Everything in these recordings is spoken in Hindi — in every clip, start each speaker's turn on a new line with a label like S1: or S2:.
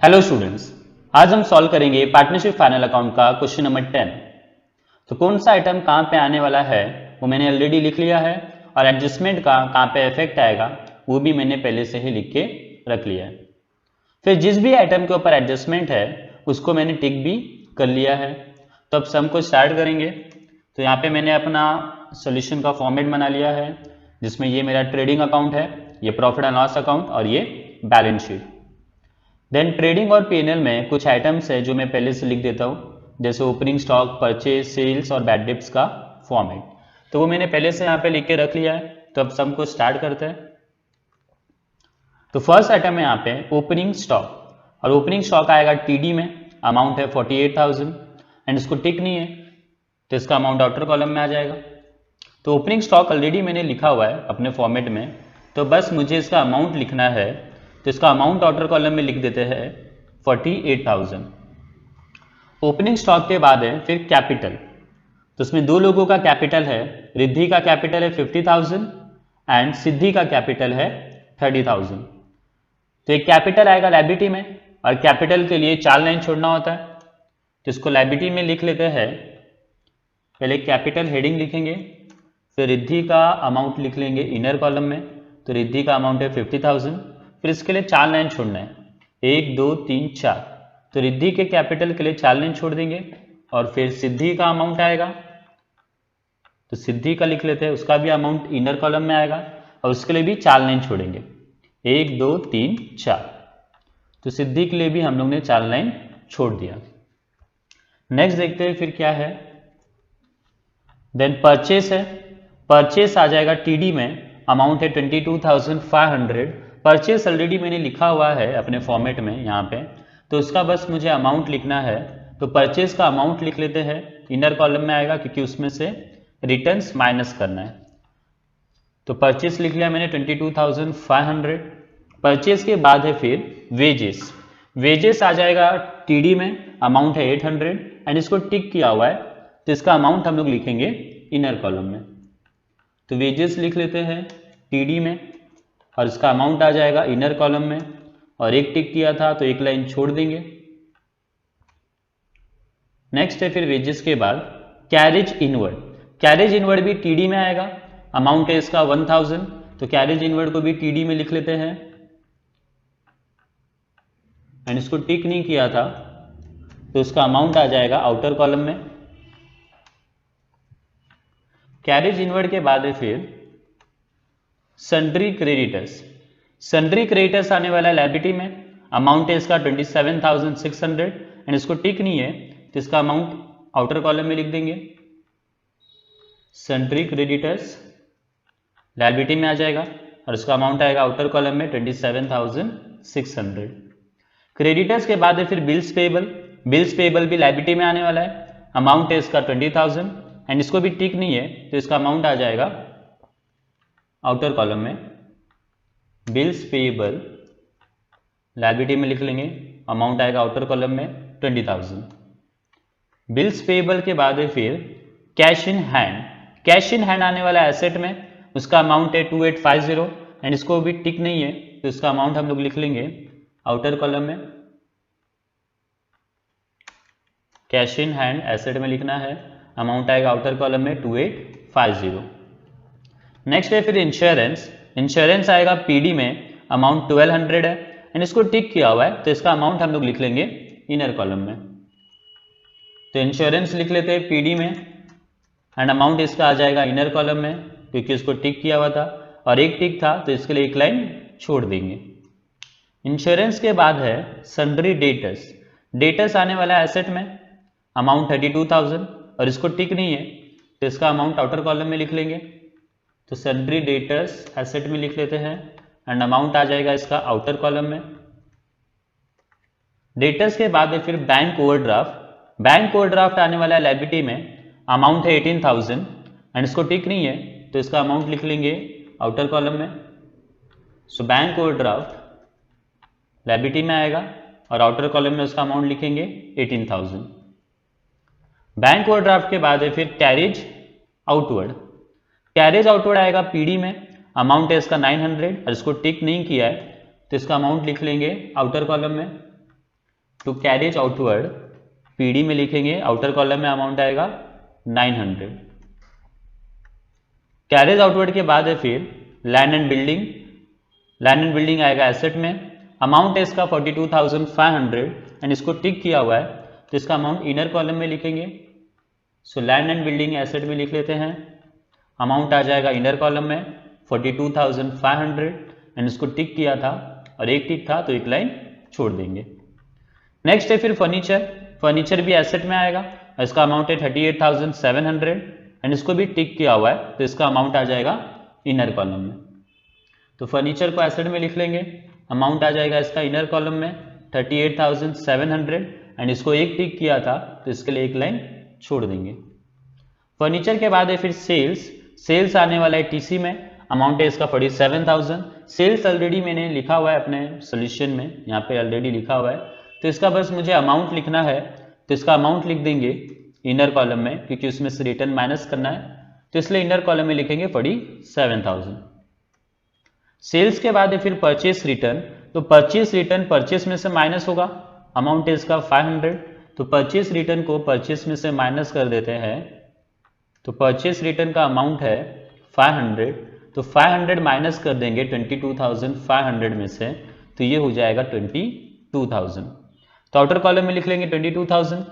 S1: हेलो स्टूडेंट्स, आज हम सॉल्व करेंगे पार्टनरशिप फाइनल अकाउंट का क्वेश्चन नंबर 10। तो कौन सा आइटम कहाँ पे आने वाला है वो मैंने ऑलरेडी लिख लिया है, और एडजस्टमेंट का कहाँ पे इफेक्ट आएगा वो भी मैंने पहले से ही लिख के रख लिया है। फिर जिस भी आइटम के ऊपर एडजस्टमेंट है उसको मैंने टिक भी कर लिया है। तो अब सम को स्टार्ट करेंगे। तो यहाँ पे मैंने अपना सोल्यूशन का फॉर्मेट बना लिया है, जिसमें ये मेरा ट्रेडिंग अकाउंट है, ये प्रॉफिट एंड लॉस अकाउंट और ये बैलेंस शीट। देन ट्रेडिंग और पीएनएल में कुछ आइटम्स है जो मैं पहले से लिख देता हूँ, जैसे ओपनिंग स्टॉक, परचेज, सेल्स और बैड डिप्स का फॉर्मेट। तो वो मैंने पहले से यहाँ पे लिख के रख लिया है। तो अब सम को स्टार्ट करते हैं। तो फर्स्ट आइटम है यहाँ पे ओपनिंग स्टॉक, और ओपनिंग स्टॉक आएगा टीडी में, अमाउंट है 48,000 एंड इसको टिक नहीं है तो इसका अमाउंट आउटर कॉलम में आ जाएगा। तो ओपनिंग स्टॉक ऑलरेडी मैंने लिखा हुआ है अपने फॉर्मेट में, तो बस मुझे इसका अमाउंट लिखना है। तो इसका अमाउंट आउटर कॉलम में लिख देते हैं 48,000। ओपनिंग स्टॉक के बाद है फिर कैपिटल। तो इसमें दो लोगों का कैपिटल है, रिद्धि का कैपिटल है 50,000 एंड सिद्धि का कैपिटल है 30,000। तो एक कैपिटल आएगा लायबिलिटी में, और कैपिटल के लिए 4 लाइन छोड़ना होता है। तो इसको लायबिलिटी में लिख लेते हैं। पहले कैपिटल हेडिंग लिखेंगे, फिर रिद्धि का अमाउंट लिख लेंगे इनर कॉलम में। तो रिद्धि का अमाउंट है 50,000, फिर इसके लिए 4 लाइन छोड़ना है, 1 2 3 4। तो रिद्धि के कैपिटल के लिए 4 लाइन छोड़ देंगे, और फिर सिद्धि का अमाउंट आएगा। तो सिद्धि का लिख लेते हैं, उसका भी अमाउंट इनर कॉलम में आएगा, और उसके लिए भी 4 लाइन छोड़ेंगे, 1 2 3 4। तो सिद्धि के लिए भी हम लोग ने 4 लाइन छोड़ दिया। नेक्स्ट देखते हैं फिर क्या है। देन परचेस है, परचेस आ जाएगा टीडी में, अमाउंट है 22,500। परचेस ऑलरेडी मैंने लिखा हुआ है अपने फॉर्मेट में यहाँ पे, तो उसका बस मुझे अमाउंट लिखना है। तो परचेस का अमाउंट लिख लेते हैं, इनर कॉलम में आएगा क्योंकि उसमें से रिटर्न्स माइनस करना है। तो परचेस लिख लिया मैंने 22,500। परचेस के बाद है फिर वेजेस। वेजेस आ जाएगा टीडी में, अमाउंट है 800 एंड इसको टिक किया हुआ है, तो इसका अमाउंट हम लोग लिखेंगे इनर कॉलम में। तो वेजेस लिख लेते हैं टीडी में, और इसका अमाउंट आ जाएगा इनर कॉलम में, और एक टिक किया था तो एक लाइन छोड़ देंगे। नेक्स्ट है फिर वेजेस के बाद कैरेज इनवर्ड। कैरेज इनवर्ड भी टीडी में आएगा, अमाउंट है इसका 1,000। तो कैरेज इनवर्ड को भी टीडी में लिख लेते हैं, एंड इसको टिक नहीं किया था तो इसका अमाउंट आ जाएगा आउटर कॉलम में। कैरेज इनवर्ड के बाद है फिर सन्ड्री क्रेडिटर्स। सन्ड्री क्रेडिटर्स आने वाला है लायबिलिटी में, अमाउंट है इसका 27,600 एंड इसको टिक नहीं है तो इसका अमाउंट आउटर कॉलम में लिख देंगे। सन्ड्री क्रेडिटर्स लायबिलिटी में आ जाएगा, और इसका अमाउंट आएगा आउटर कॉलम में 27,600। क्रेडिटर्स के बाद है फिर बिल्स पेबल। बिल्स पेबल भी लायबिलिटी में आने वाला है, अमाउंट है इसका 20,000 एंड इसको भी टिक नहीं है तो इसका अमाउंट आ जाएगा आउटर कॉलम में। बिल्स पेबल लायबिलिटी में लिख लेंगे, अमाउंट आएगा आउटर कॉलम में 20,000। बिल्स पेबल के बाद है फिर cash in hand. Cash in hand आने वाला एसेट में, उसका अमाउंट है 2850 एंड इसको भी टिक नहीं है तो इसका अमाउंट हम लोग लिख लेंगे आउटर कॉलम में। कैश इन हैंड एसेट में लिखना है, अमाउंट आएगा आउटर कॉलम में 2850। नेक्स्ट है फिर इंश्योरेंस। इंश्योरेंस आएगा पीडी में, अमाउंट 1200 है एंड इसको टिक किया हुआ है तो इसका अमाउंट हम लोग लिख लेंगे इनर कॉलम में। तो इंश्योरेंस लिख लेते हैं पीडी में, एंड अमाउंट इसका आ जाएगा इनर कॉलम में क्योंकि इसको टिक किया हुआ था, और एक टिक था तो इसके लिए एक लाइन छोड़ देंगे। इंश्योरेंस के बाद है सन्ड्री डेटर्स। डेटर्स आने वाला है एसेट में, अमाउंट 32,000 और इसको टिक नहीं है तो इसका अमाउंट आउटर कॉलम में लिख लेंगे। तो सन्ड्री डेटर्स एसेट में लिख लेते हैं, एंड अमाउंट आ जाएगा इसका आउटर कॉलम में। डेटर्स के बाद है फिर बैंक ओवरड्राफ्ट। बैंक ओवरड्राफ्ट आने वाला है लायबिलिटी में, अमाउंट है 18,000 एंड इसको टिक नहीं है तो इसका अमाउंट लिख लेंगे आउटर कॉलम में। सो बैंक ओवरड्राफ्ट लायबिलिटी में आएगा, और आउटर कॉलम में उसका अमाउंट लिखेंगे 18,000। बैंक ओवरड्राफ्ट के बाद है फिर कैरेज आउटवर्ड। कैरेज आउटवर्ड आएगा पीडी में, अमाउंट है इसका 900 और इसको टिक नहीं किया है तो इसका अमाउंट लिख लेंगे आउटर कॉलम में। टू कैरेज आउटवर्ड, पीडी में लिखेंगे, आउटर कॉलम में अमाउंट आएगा 900। कैरेज आउटवर्ड के बाद है फिर land and building, land and building आएगा एसेट में, अमाउंट है इसका 42,500 एंड इसको टिक किया हुआ है तो इसका अमाउंट इनर कॉलम में लिखेंगे। So land and building asset में लिख लेते हैं, अमाउंट आ जाएगा इनर कॉलम में 42,500 एंड इसको टिक किया था और एक टिक था तो एक लाइन छोड़ देंगे। नेक्स्ट है फिर फर्नीचर, फर्नीचर भी एसेट में आएगा और इसका अमाउंट है 38,700 एंड इसको भी टिक किया हुआ है तो इसका अमाउंट आ जाएगा इनर कॉलम में। तो फर्नीचर को एसेट में लिख लेंगे, अमाउंट आ जाएगा इसका इनर कॉलम में 38,700 एंड इसको एक टिक किया था तो इसके लिए एक लाइन छोड़ देंगे। फर्नीचर के बाद है फिर सेल्स, सेल्स आने वाला है टीसी में, अमाउंट है इसका 47,000। सेल्स ऑलरेडी मैंने लिखा हुआ है अपने सोल्यूशन में, यहाँ पे ऑलरेडी लिखा हुआ है तो इसका बस मुझे अमाउंट लिखना है तो इसका अमाउंट लिख देंगे इनर कॉलम में, क्योंकि उसमें से रिटर्न माइनस करना है तो इसलिए इनर कॉलम में लिखेंगे 47,000। सेल्स के बाद है फिर परचेस रिटर्न, तो परचेस रिटर्न परचेस में से माइनस होगा, अमाउंट है इसका 500 तो परचेस रिटर्न को परचेस में से माइनस कर देते हैं तो परचेस रिटर्न का अमाउंट है 500 तो 500 माइनस कर देंगे 22,500 में से तो ये हो जाएगा 22,000। तो आउटर कॉलम में लिख लेंगे 22,000।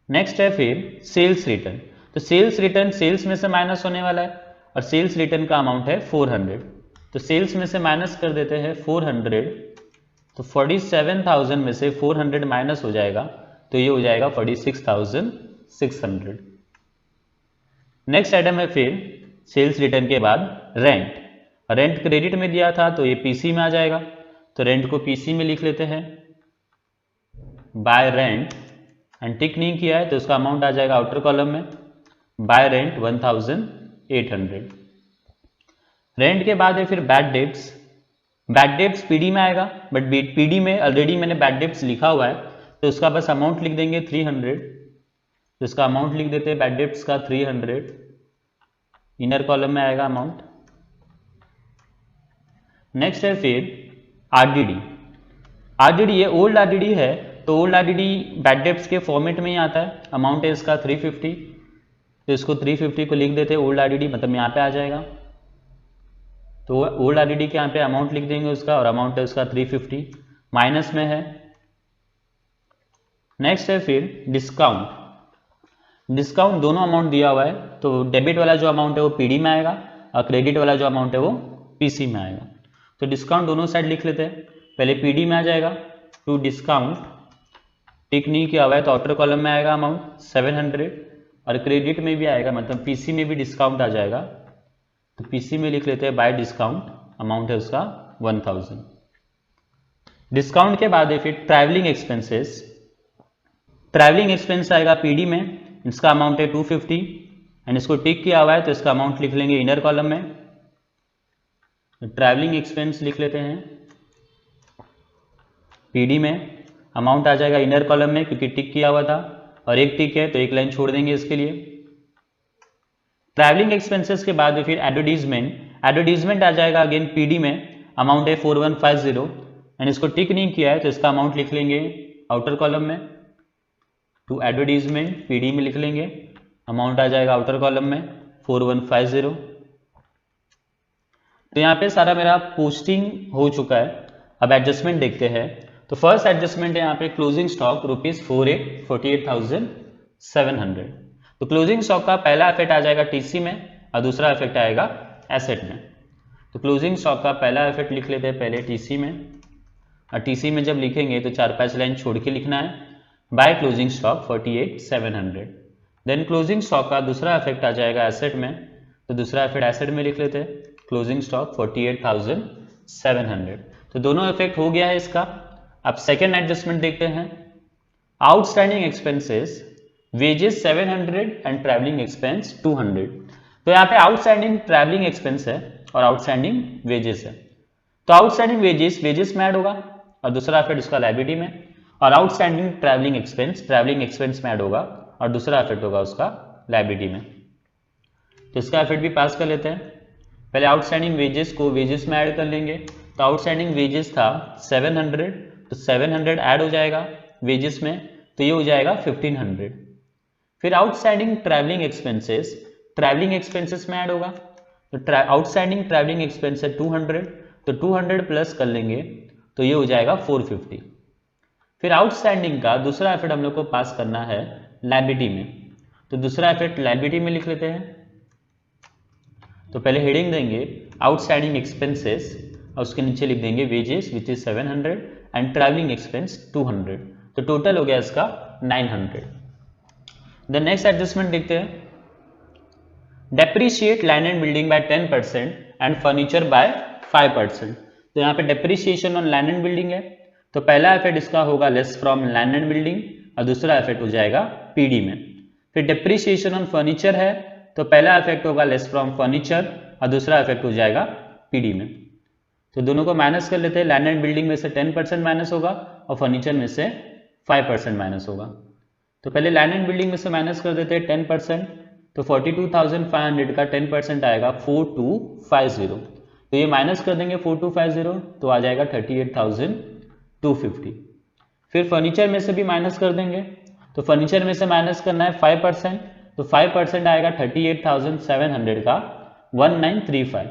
S1: नेक्स्ट है फिर सेल्स रिटर्न, तो सेल्स रिटर्न सेल्स में से माइनस होने वाला है और सेल्स रिटर्न का अमाउंट है 400 तो सेल्स में से माइनस कर देते हैं 400 तो 47,000 में से 400 माइनस हो जाएगा तो ये हो जाएगा 46,600। नेक्स्ट आइटम है फिर सेल्स रिटर्न के बाद रेंट, रेंट क्रेडिट में दिया था तो ये पीसी में आ जाएगा तो रेंट को पीसी में लिख लेते हैं, बाय रेंट एंड टिक नहीं किया है तो उसका अमाउंट आ जाएगा आउटर कॉलम में, बाय रेंट 1,800। रेंट के बाद है फिर bad debts, bad debts PD में आएगा बट पीडी में ऑलरेडी मैंने बैड डेट्स लिखा हुआ है तो उसका बस अमाउंट लिख देंगे 300 तो इसका अमाउंट लिख देते हैं बैड डेट्स का 300, इनर कॉलम में आएगा अमाउंट। नेक्स्ट है फिर आरडीडी, आरडीडी ये ओल्ड आरडीडी है तो ओल्ड आरडीडी बैड डेट्स के फॉर्मेट में ही आता है, अमाउंट है इसका 350 तो इसको 350 को लिख देते हैं ओल्ड आरडीडी, मतलब यहाँ पे आ जाएगा तो ओल्ड आरडीडी के यहाँ पे अमाउंट लिख देंगे उसका और अमाउंट है उसका 350 माइनस में है। नेक्स्ट है फिर डिस्काउंट, डिस्काउंट दोनों अमाउंट दिया हुआ है तो डेबिट वाला जो अमाउंट है वो पीडी में आएगा और क्रेडिट वाला जो अमाउंट है वो पीसी में आएगा। तो डिस्काउंट दोनों साइड लिख लेते हैं, पहले पीडी में आ जाएगा टू डिस्काउंट, टिक नहीं किया हुआ है तो आउटर कॉलम में आएगा अमाउंट 700 और क्रेडिट में भी आएगा, मतलब पीसी में भी डिस्काउंट आ जाएगा तो पीसी में लिख लेते हैं बाय डिस्काउंट, अमाउंट है उसका 1000। डिस्काउंट के बाद है फिर ट्रैवलिंग एक्सपेंसेस, ट्रैवलिंग एक्सपेंस आएगा पीडी में, इसका अमाउंट है 250 एंड इसको टिक किया हुआ है तो इसका अमाउंट लिख लेंगे इनर कॉलम में, ट्रैवलिंग एक्सपेंस लिख लेते हैं पीडी में, अमाउंट आ जाएगा इनर कॉलम में क्योंकि टिक किया हुआ था और एक टिक है तो एक लाइन छोड़ देंगे इसके लिए। ट्रैवलिंग एक्सपेंसेस के बाद फिर एडवर्टीजमेंट, एडवर्टीजमेंट आ जाएगा अगेन पीडी में, अमाउंट है 4150 एंड इसको टिक नहीं किया है तो इसका अमाउंट लिख लेंगे आउटर कॉलम में, टू एडवर्टीजमेंट पीडी में लिख लेंगे, अमाउंट आ जाएगा आउटर कॉलम में 4150। तो यहाँ पे सारा मेरा पोस्टिंग हो चुका है, अब एडजस्टमेंट देखते हैं। तो फर्स्ट एडजस्टमेंट है यहाँ पे क्लोजिंग स्टॉक ₹48,700, तो क्लोजिंग स्टॉक का पहला इफेक्ट आ जाएगा टीसी में और दूसरा इफेक्ट आएगा एसेट में। तो क्लोजिंग स्टॉक का पहला इफेक्ट लिख लेते हैं पहले टीसी में, और टीसी में जब लिखेंगे तो 4-5 लाइन छोड़ के लिखना है, by closing stock 48,700। Then closing stock का दूसरा इफेक्ट आ जाएगा एसेट में, तो दूसरा इफेक्ट एसेट में लिख लेते हैं क्लोजिंग स्टॉक 48,700। तो दोनों इफेक्ट हो गया है इसका। अब सेकेंड एडजस्टमेंट देखते हैं, outstanding expenses wages 700 and travelling expense 200। तो यहाँ पे आउटस्टैंडिंग ट्रैवलिंग एक्सपेंस है और आउटस्टैंडिंग वेजेस है, तो आउटस्टैंडिंग वेजेस में ऐड होगा और दूसरा इफेक्ट उसका लायबिलिटी में, और आउटस्टैंडिंग ट्रैवलिंग एक्सपेंस में ऐड होगा और दूसरा इफेक्ट होगा उसका लायबिलिटी में। तो इसका इफेक्ट भी पास कर लेते हैं, पहले आउटस्टैंडिंग वेजेस को वेजेस में ऐड कर लेंगे। तो आउटस्टैंडिंग वेजेस था 700 तो 700 ऐड हो जाएगा वेजेस में, तो ये हो जाएगा 1500। फिर outstanding travelling expenses, travelling expenses में ऐड होगा, तो आउटस्टैंडिंग ट्रैवलिंग एक्सपेंस है 200, तो 200 प्लस कर लेंगे तो ये हो जाएगा 450। फिर आउटस्टैंडिंग का दूसरा एफर्ट हम लोग को पास करना है लायबिलिटी में, तो दूसरा एफर्ट लायबिलिटी में लिख लेते हैं। तो पहले हेडिंग देंगे आउटस्टैंडिंग एक्सपेंसेस और उसके नीचे लिख देंगे wages which is 700 and travelling expense 200, तो टोटल हो गया इसका 900। द नेक्स्ट एडजस्टमेंट देखते हैं, depreciate land and building bye 10% and furniture bye 5%। तो यहाँ पे depreciation on land and building है, तो पहला इफेक्ट इसका होगा less from land and building और दूसरा इफेक्ट हो जाएगा पीडी में। फिर डेप्रीशिएशन ऑन फर्नीचर है, तो पहला इफेक्ट होगा लेस फ्रॉम फर्नीचर और दूसरा इफेक्ट हो जाएगा पीडी में। तो दोनों को माइनस कर लेते हैं, लैंड एंड बिल्डिंग में से 10% माइनस होगा और फर्नीचर में से 5% माइनस होगा। तो पहले लैंड एंड बिल्डिंग में से माइनस कर देते हैं 10%, तो 42,500 का 10% आएगा 4250, तो ये माइनस कर देंगे 4250 तो आ जाएगा 38,250। फिर फर्नीचर में से भी माइनस कर देंगे, तो फर्नीचर में से माइनस करना है 5%, तो 5% आएगा 38,700 का 1935।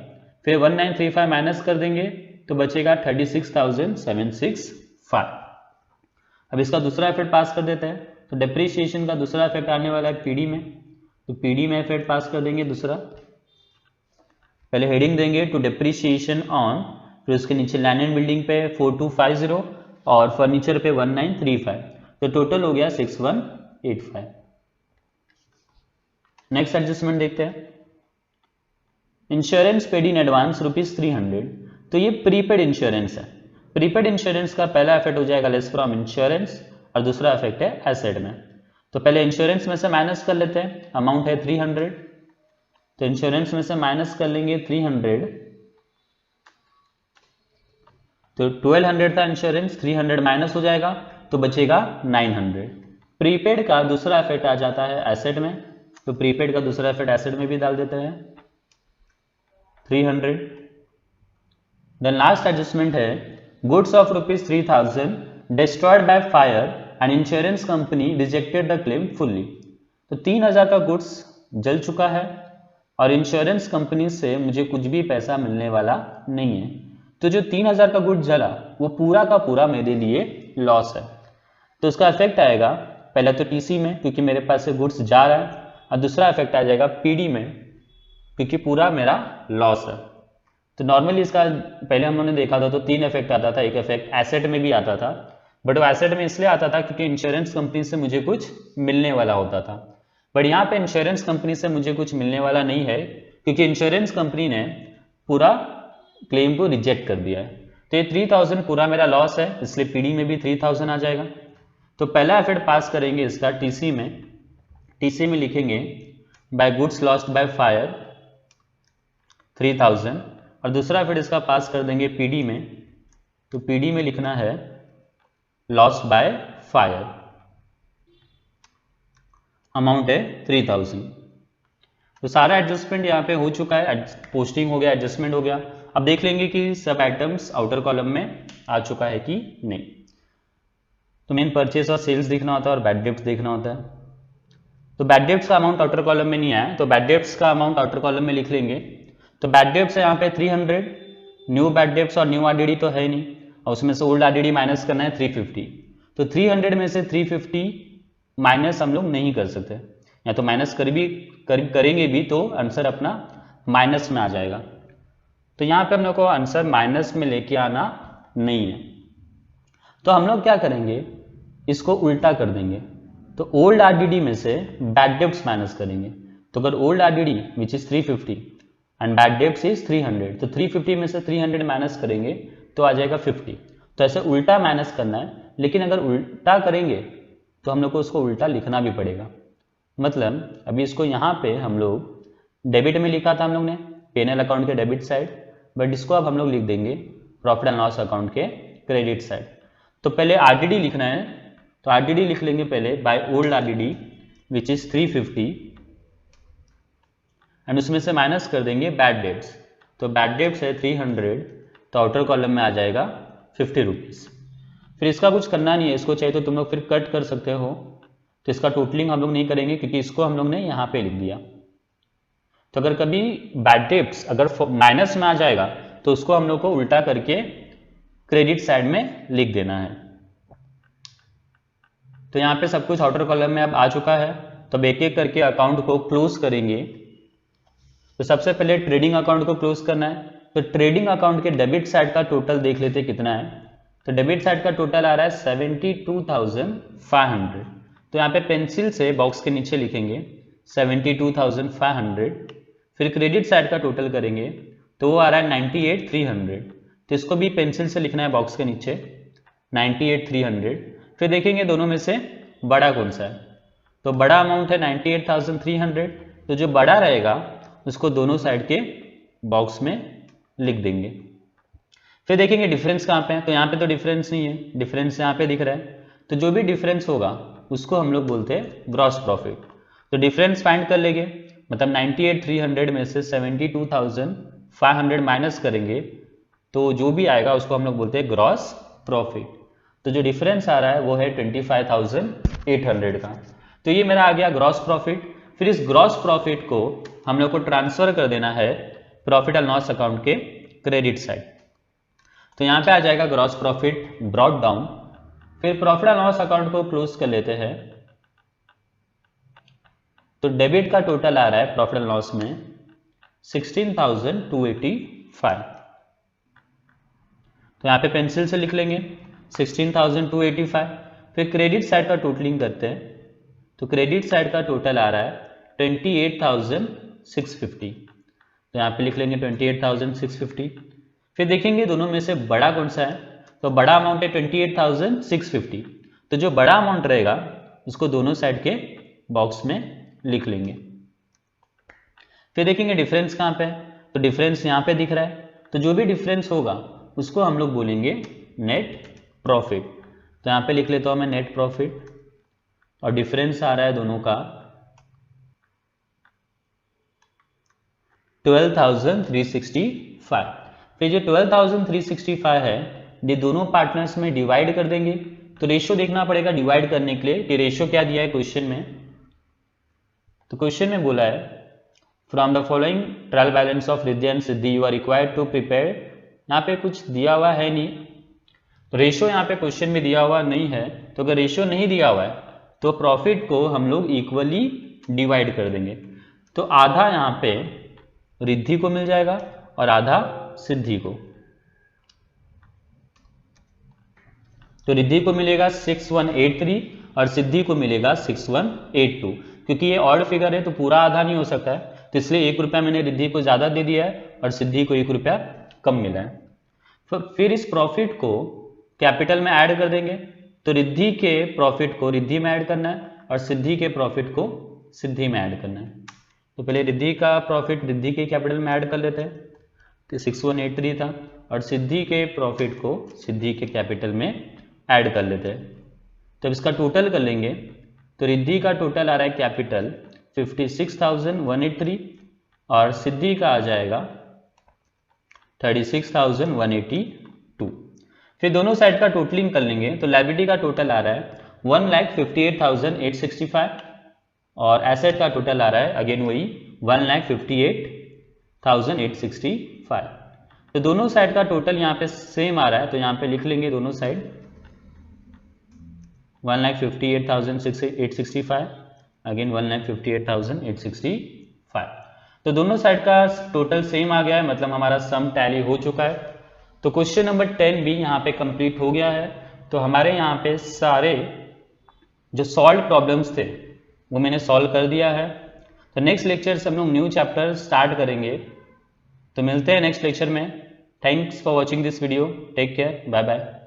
S1: फिर 1935 माइनस कर देंगे तो बचेगा 36,765। अब इसका दूसरा इफेक्ट पास कर देते हैं, तो डेप्रीशिएशन का दूसरा इफेक्ट आने वाला है पीडी में, तो पीडी में इफेक्ट पास कर देंगे दूसरा। पहले हेडिंग देंगे टू डेप्रीशिएशन ऑन, फिर उसके नीचे लैंड एंड बिल्डिंग पे 4250 और फर्नीचर पे 1935, तो टोटल हो गया 6185। नेक्स्ट एडजस्टमेंट देखते हैं, इंश्योरेंस पेड इन एडवांस ₹300। तो ये प्रीपेड इंश्योरेंस है। प्रीपेड इंश्योरेंस का पहला इफेक्ट हो जाएगा लेस फ्रॉम इंश्योरेंस और दूसरा इफेक्ट है एसेट में। तो पहले इंश्योरेंस में से माइनस कर लेते हैं, अमाउंट है 300, तो इंश्योरेंस में से माइनस कर लेंगे 300, तो 1200 था इंश्योरेंस, 300 माइनस हो जाएगा तो बचेगा 900। प्रीपेड का दूसरा इफेक्ट आ जाता है एसेट में, तो प्रीपेड का दूसरा इफेक्ट एसेट में भी डाल देते हैं 300। देन लास्ट एडजस्टमेंट है goods of ₹3000 destroyed by fire and insurance company rejected the claim fully. तो 3000 का गुड्स जल चुका है और इंश्योरेंस कंपनी से मुझे कुछ भी पैसा मिलने वाला नहीं है, तो जो 3000 का गुड्स जला वो पूरा का पूरा मेरे लिए लॉस है। तो उसका इफेक्ट आएगा पहले तो टीसी में क्योंकि मेरे पास से गुड्स जा रहा है, और दूसरा इफेक्ट आ जाएगा पीडी में क्योंकि पूरा मेरा लॉस है। तो नॉर्मली इसका पहले हम लोगों ने देखा था तो 3 इफेक्ट आता था, एक इफेक्ट एसेट में भी आता था, बट वो एसेट में इसलिए आता था क्योंकि इंश्योरेंस कंपनी से मुझे कुछ मिलने वाला होता था। बट यहाँ पे इंश्योरेंस कंपनी से मुझे कुछ मिलने वाला नहीं है क्योंकि इंश्योरेंस कंपनी ने पूरा क्लेम को रिजेक्ट कर दिया है। तो ये 3000 पूरा मेरा लॉस है, इसलिए पीडी में भी 3000 आ जाएगा। तो पहला इफेक्ट पास करेंगे इसका टीसी में, टीसी में लिखेंगे by goods lost by fire 3000 और दूसरा इफेक्ट इसका पास कर देंगे पीडी में, तो पीडी में लिखना है लॉस्ट बाय फायर, अमाउंट है 3000। तो सारा एडजस्टमेंट यहाँ पे हो चुका है, पोस्टिंग हो गया, एडजस्टमेंट हो गया। अब देख लेंगे कि सब आइटम्स आउटर कॉलम में आ चुका है कि नहीं। तो मेन परचेस और सेल्स देखना होता है और बैड डेब्ट्स देखना होता है। तो बैड डेब्ट्स का अमाउंट आउटर कॉलम में नहीं आया, तो बैड डेब्ट्स का अमाउंट आउटर कॉलम में लिख लेंगे। तो बैड डेब्ट्स है यहाँ पे 300, न्यू बैड डेब्ट्स और न्यू आरडीडी तो है नहीं, और उसमें से ओल्ड आरडीडी माइनस करना है 350। तो 300 में से 350 माइनस हम लोग नहीं कर सकते, या तो माइनस करेंगे भी तो आंसर अपना माइनस में आ जाएगा। तो यहाँ पे हम लोग को आंसर माइनस में लेके आना नहीं है, तो हम लोग क्या करेंगे, इसको उल्टा कर देंगे। तो ओल्ड आरडीडी में से बैड डेब्ट्स माइनस करेंगे। तो अगर old RDD which is 350 and bad debts is 300, तो 350 में से 300 माइनस करेंगे तो आ जाएगा 50। तो ऐसे उल्टा माइनस करना है, लेकिन अगर उल्टा करेंगे तो हम लोग को उसको उल्टा लिखना भी पड़ेगा। मतलब अभी इसको यहाँ पे हम लोग डेबिट में लिखा था हम लोग ने, P&L अकाउंट के डेबिट साइड, बट इसको अब हम लोग लिख देंगे प्रॉफिट एंड लॉस अकाउंट के क्रेडिट साइड। तो पहले आरडीडी लिखना है, तो आरडीडी लिख लेंगे पहले by old RDD which is 350 and उसमें से माइनस कर देंगे बैड डेब्ट्स। तो बैड डेब्ट्स है 300, तो आउटर कॉलम में आ जाएगा 50 रुपीज। फिर इसका कुछ करना नहीं है, इसको चाहिए तो तुम लोग फिर कट कर सकते हो। तो इसका टोटलिंग हम लोग नहीं करेंगे क्योंकि इसको हम लोग ने यहाँ पे लिख दिया। तो अगर कभी बैड डेट्स अगर माइनस में आ जाएगा तो उसको हम लोग को उल्टा करके क्रेडिट साइड में लिख देना है। तो यहाँ पे सब कुछ आउटर कॉलम में अब आ चुका है। तो अब एक एक करके अकाउंट को क्लोज करेंगे। तो सबसे पहले ट्रेडिंग अकाउंट को क्लोज करना है। तो ट्रेडिंग अकाउंट के डेबिट साइड का टोटल देख लेते कितना है। तो डेबिट साइड का टोटल आ रहा है 72,500। तो यहाँ पे पेंसिल से बॉक्स के नीचे लिखेंगे 72,500। फिर क्रेडिट साइड का टोटल करेंगे तो वो आ रहा है 98,300। तो इसको भी पेंसिल से लिखना है बॉक्स के नीचे 98,300। फिर देखेंगे दोनों में से बड़ा कौन सा है। तो बड़ा अमाउंट है 98,300। तो जो बड़ा रहेगा उसको दोनों साइड के बॉक्स में लिख देंगे। फिर देखेंगे डिफरेंस कहाँ पे है। तो यहाँ पे तो डिफरेंस नहीं है, डिफरेंस यहाँ पे दिख रहा है। तो जो भी डिफरेंस होगा उसको हम लोग बोलते हैं ग्रॉस प्रॉफिट। तो डिफरेंस फाइंड कर लेंगे, मतलब 98,300 में से 72,500 माइनस करेंगे तो जो भी आएगा उसको हम लोग बोलते हैं ग्रॉस प्रॉफिट। तो जो डिफरेंस आ रहा है वो है 25,800 का। तो ये मेरा आ गया ग्रॉस प्रॉफिट। फिर इस ग्रॉस प्रॉफिट को हम लोग को ट्रांसफर कर देना है प्रॉफिट एंड लॉस अकाउंट के क्रेडिट साइड। तो यहाँ पे आ जाएगा ग्रॉस प्रॉफिट ब्रॉट डाउन। फिर प्रॉफिट एंड लॉस अकाउंट को क्लोज कर लेते हैं। तो डेबिट का टोटल आ रहा है प्रॉफिट एंड लॉस में 16,285। तो यहाँ पे पेंसिल से लिख लेंगे 16,285। फिर क्रेडिट साइड का टोटलिंग करते हैं। तो क्रेडिट साइड का टोटल आ रहा है 28,650। तो यहाँ पे लिख लेंगे 28,650। फिर देखेंगे दोनों में से बड़ा कौन सा है। तो बड़ा अमाउंट है 28,650। तो जो बड़ा अमाउंट रहेगा उसको दोनों साइड के बॉक्स में लिख लेंगे। फिर देखेंगे डिफरेंस कहाँ पे है। तो डिफरेंस यहाँ पे दिख रहा है। तो जो भी डिफरेंस होगा उसको हम लोग बोलेंगे नेट प्रॉफिट। तो यहाँ पे लिख लेता हूँ मैं नेट प्रॉफिट। और डिफरेंस आ रहा है दोनों का 12,365। फिर जो 12,365 है ये दोनों पार्टनर्स में डिवाइड कर देंगे। तो रेशियो देखना पड़ेगा डिवाइड करने के लिए कि रेशियो क्या दिया है क्वेश्चन में। तो क्वेश्चन में बोला है from the following trial balance of Riddhi and Siddhi you are required to prepare. यहाँ पे कुछ दिया हुआ है नहीं, तो रेशियो यहाँ पे क्वेश्चन में दिया हुआ नहीं है। तो अगर रेशियो नहीं दिया हुआ है तो प्रॉफिट को हम लोग इक्वली डिवाइड कर देंगे। तो आधा यहाँ पे रिद्धि को मिल जाएगा और आधा सिद्धि को। तो रिद्धि को मिलेगा 6183 और सिद्धि को मिलेगा 6182। क्योंकि ये ऑड फिगर है तो पूरा आधा नहीं हो सकता है, तो इसलिए 1 रुपया मैंने रिद्धि को ज्यादा दे दिया है और सिद्धि को 1 रुपया कम मिला है। फिर इस प्रॉफिट को कैपिटल में ऐड कर देंगे। तो रिद्धि के प्रॉफिट को रिद्धि में ऐड करना है और सिद्धि के प्रॉफिट को सिद्धि में ऐड करना है। तो पहले रिद्धि का प्रॉफिट रिद्धि के कैपिटल में ऐड कर लेते हैं। तो 6183 था और सिद्धि के प्रॉफिट को सिद्धि के कैपिटल में ऐड कर लेते हैं। तो इसका टोटल कर लेंगे। तो रिद्धि का टोटल आ रहा है कैपिटल 56,183 और सिद्धि का आ जाएगा 36,182। फिर दोनों साइड का टोटलिंग कर लेंगे। तो लायबिलिटी का टोटल आ रहा है 1,58,865 और एसेट का टोटल आ रहा है अगेन वही 1,58,865। तो दोनों साइड का टोटल यहाँ पे सेम आ रहा है, तो यहाँ पे लिख लेंगे दोनों साइड 1,58,865 अगेन 1,58,865। तो दोनों साइड का टोटल सेम आ गया है, मतलब हमारा सम टैली हो चुका है। तो क्वेश्चन नंबर 10 भी यहाँ पे कंप्लीट हो गया है। तो हमारे यहाँ पे सारे जो सॉल्व प्रॉब्लम्स थे वो मैंने सॉल्व कर दिया है। तो नेक्स्ट लेक्चर से हम लोग न्यू चैप्टर स्टार्ट करेंगे। तो मिलते हैं नेक्स्ट लेक्चर में। Thanks for watching this video. Take care, bye bye.